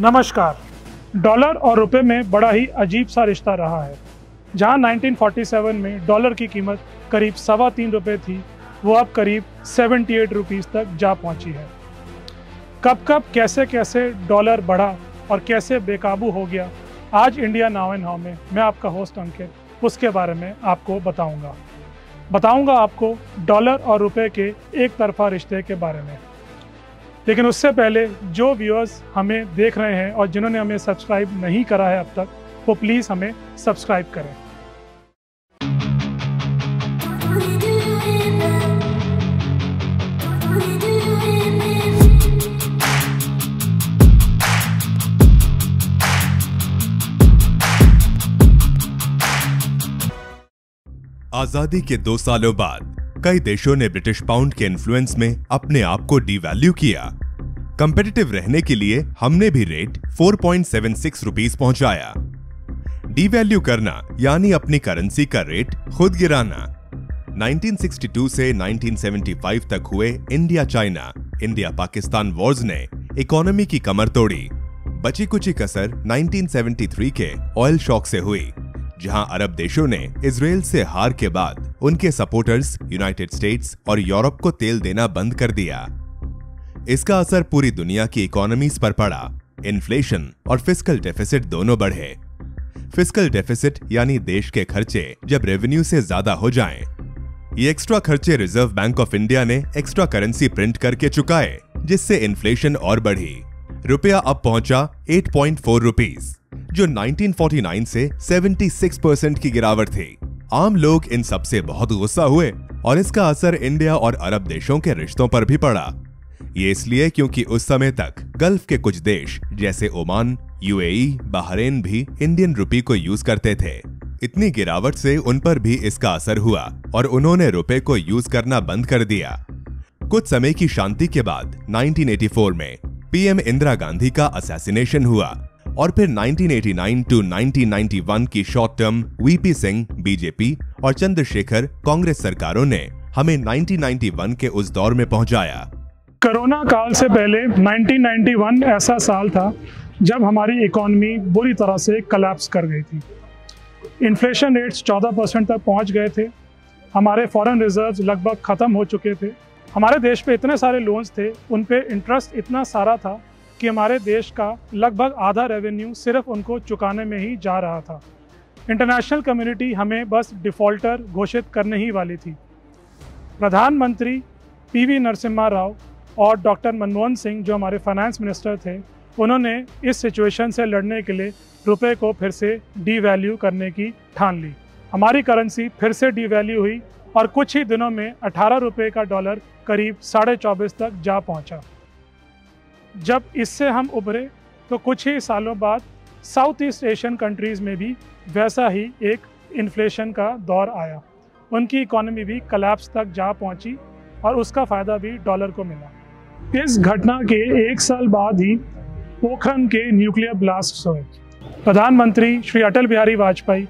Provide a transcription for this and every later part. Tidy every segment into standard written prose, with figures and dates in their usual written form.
नमस्कार। डॉलर और रुपए में बड़ा ही अजीब सा रिश्ता रहा है। जहां 1947 में डॉलर की कीमत करीब 3.25 रुपये थी, वो अब करीब 78 रुपीज़ तक जा पहुंची है। कब कब कैसे कैसे डॉलर बढ़ा और कैसे बेकाबू हो गया, आज इंडिया नाउ एंड हाउ में मैं आपका होस्ट अंकित उसके बारे में आपको बताऊंगा आपको डॉलर और रुपए के एक तरफा रिश्ते के बारे में। लेकिन उससे पहले जो व्यूअर्स हमें देख रहे हैं और जिन्होंने हमें सब्सक्राइब नहीं करा है अब तक, वो प्लीज़ हमें सब्सक्राइब करें। आजादी के 2 सालों बाद कई देशों ने ब्रिटिश पाउंड के इन्फ्लुएंस में अपने आप को डीवैल्यू किया। कंपेटिटिव रहने के लिए हमने भी रेट 4.76 रुपीस पहुंचाया। डीवैल्यू करना यानी अपनी करेंसी का रेट खुद गिराना। 1962 से 1975 तक हुए India China, India Pakistan Wars ने इकोनॉमी की कमर तोड़ी। बची कुची कसर 1973 के ऑयल शॉक से हुई, जहां अरब देशों ने इजराइल से हार के बाद उनके सपोर्टर्स यूनाइटेड स्टेट्स और यूरोप को तेल देना बंद कर दिया। इसका असर पूरी दुनिया की इकोनॉमीज पर पड़ा। इन्फ्लेशन और फिस्कल डेफिसिट दोनों बढ़े। फिस्कल डेफिसिट यानी देश के खर्चे जब रेवेन्यू से ज्यादा हो जाएं। ये एक्स्ट्रा खर्चे रिजर्व बैंक ऑफ इंडिया ने एक्स्ट्रा करेंसी प्रिंट करके चुकाए, जिससे इन्फ्लेशन और बढ़ी। रुपया अब पहुंचा 8.4 रुपीज, जो 1949 से 76% की गिरावट थी। आम लोग इन सब से बहुत गुस्सा हुए और इसका असर इंडिया और अरब देशों के रिश्तों पर भी पड़ा। ये इसलिए क्योंकि उस समय तक गल्फ के कुछ देश जैसे ओमान, यूएई, बहरीन भी इंडियन रुपी को यूज करते थे। इतनी गिरावट से उन पर भी इसका असर हुआ और उन्होंने रुपए को यूज करना बंद कर दिया। कुछ समय की शांति के बाद 1984 में पीएम इंदिरा गांधी का असैसिनेशन हुआ और फिर 1989 टू 1991 की short term VP Singh BJP और चंद्रशेखर कांग्रेस सरकारों ने हमें 1991 के उस दौर में पहुंचाया। कोरोना काल से पहले 1991 ऐसा साल था जब हमारी इकोनॉमी बुरी तरह से कोलैप्स कर गई थी। इन्फ्लेशन रेट्स 14% तक पहुंच गए थे। हमारे फॉरेन रिजर्व्स लगभग ख़त्म हो चुके थे। हमारे देश पे इतने सारे लोन्स थे, उन पे इंटरेस्ट इतना सारा था कि हमारे देश का लगभग आधा रेवेन्यू सिर्फ उनको चुकाने में ही जा रहा था। इंटरनेशनल कम्युनिटी हमें बस डिफ़ॉल्टर घोषित करने ही वाली थी। प्रधानमंत्री पीवी नरसिम्हा राव और डॉक्टर मनमोहन सिंह, जो हमारे फाइनेंस मिनिस्टर थे, उन्होंने इस सिचुएशन से लड़ने के लिए रुपए को फिर से डीवैल्यू करने की ठान ली। हमारी करेंसी फिर से डीवैल्यू हुई और कुछ ही दिनों में 18 रुपये का डॉलर करीब 24.5 तक जा पहुंचा। जब इससे हम उभरे तो कुछ ही सालों बाद साउथ ईस्ट एशियन कंट्रीज़ में भी वैसा ही एक इन्फ्लेशन का दौर आया। उनकी इकोनॉमी भी कोलैप्स तक जा पहुंची और उसका फ़ायदा भी डॉलर को मिला। इस घटना के 1 साल बाद ही पोखरण के न्यूक्लियर ब्लास्ट हुए। प्रधानमंत्री श्री अटल बिहारी वाजपेयी,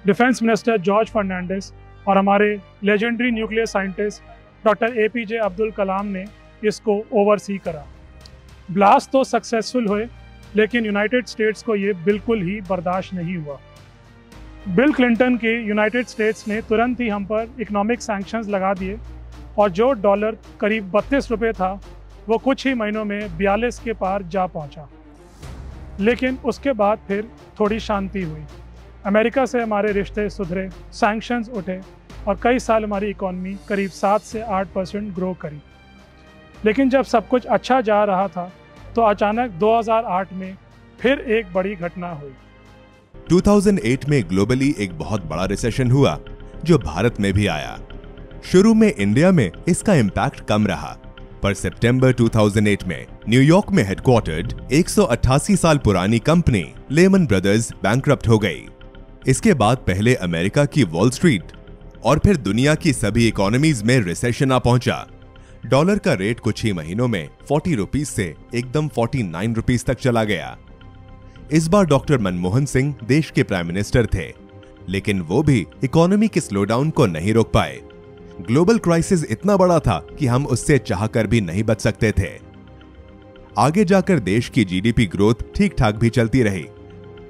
डिफेंस मिनिस्टर जॉर्ज फर्नांडिस और हमारे legendary nuclear scientist doctor APJ Abdul Kalam ने इसको ओवरसी करा। ब्लास्ट तो सक्सेसफुल हुए, लेकिन यूनाइटेड स्टेट्स को ये बिल्कुल ही बर्दाश्त नहीं हुआ। बिल क्लिंटन के यूनाइटेड स्टेट्स ने तुरंत ही हम पर इकोनॉमिक सैंक्शंस लगा दिए और जो डॉलर करीब 32 रुपये था, वो कुछ ही महीनों में 42 के पार जा पहुंचा। लेकिन उसके बाद फिर थोड़ी शांति हुई। अमेरिका से हमारे रिश्ते सुधरे, सैंक्शंस उठे और कई साल हमारी इकॉनमी करीब 7 से 8% ग्रो करी। लेकिन जब सब कुछ अच्छा जा रहा था तो अचानक 2008 में फिर एक बड़ी घटना हुई। 2008 में ग्लोबली एक बहुत बड़ा रिसेशन हुआ, जो भारत में भी आया। शुरू में इंडिया में इसका इम्पैक्ट कम रहा, पर सितंबर 2008 में न्यूयॉर्क में हेडक्वार्टर्ड 188 साल पुरानी कंपनी लेमन ब्रदर्स बैंकरप्ट हो गई। इसके बाद पहले अमेरिका की वॉल स्ट्रीट और फिर दुनिया की सभी इकोनॉमीज में रिसेशन आ पहुंचा। डॉलर का रेट कुछ ही महीनों में 40 रुपीज से एकदम 49 रुपीज तक चला गया। इस बार डॉक्टर मनमोहन सिंह देश के प्राइम मिनिस्टर थे, लेकिन वो भी इकोनॉमी के स्लोडाउन को नहीं रोक पाए। ग्लोबल क्राइसिस इतना बड़ा था कि हम उससे चाहकर भी नहीं बच सकते थे। आगे जाकर देश की जीडीपी ग्रोथ ठीक ठाक भी चलती रही,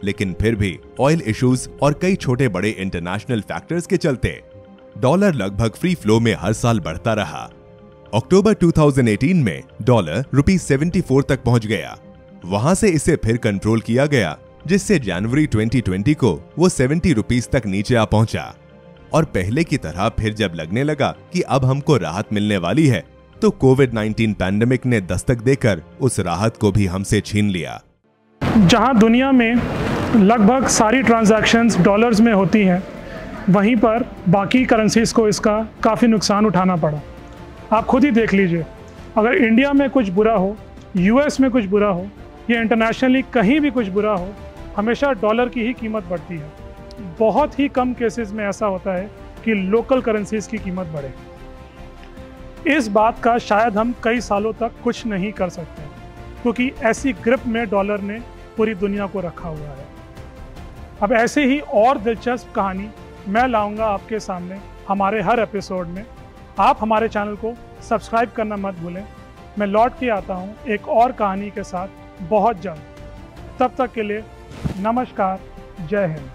लेकिन फिर भी ऑयल इश्यूज और कई छोटे बड़े इंटरनेशनल फैक्टर्स के चलते डॉलर लगभग फ्री फ्लो में हर साल बढ़ता रहा। अक्टूबर 2018 में डॉलर ₹74 तक पहुंच गया। वहां से इसे फिर कंट्रोल किया गया, जिससे जनवरी 2020 को वो ₹70 तक नीचे आ पहुंचा। और पहले की तरह फिर जब लगने लगा कि अब हमको राहत मिलने वाली है, तो कोविड-19 पैंडेमिक ने दस्तक देकर उस राहत को भी हमसे छीन लिया। जहां दुनिया में लगभग सारी ट्रांजैक्शंस डॉलर्स में होती हैं, वहीं पर बाकी करेंसीज को इसका काफ़ी नुकसान उठाना पड़ा। आप खुद ही देख लीजिए, अगर इंडिया में कुछ बुरा हो, यूएस में कुछ बुरा हो या इंटरनेशनली कहीं भी कुछ बुरा हो, हमेशा डॉलर की ही कीमत बढ़ती है। बहुत ही कम केसेस में ऐसा होता है कि लोकल करेंसीज की कीमत बढ़े। इस बात का शायद हम कई सालों तक कुछ नहीं कर सकते, क्योंकि ऐसी ग्रिप में डॉलर ने पूरी दुनिया को रखा हुआ है। अब ऐसे ही और दिलचस्प कहानी मैं लाऊंगा आपके सामने हमारे हर एपिसोड में। आप हमारे चैनल को सब्सक्राइब करना मत भूलें। मैं लौट के आता हूं एक और कहानी के साथ बहुत जल्द। तब तक के लिए नमस्कार, जय हिंद।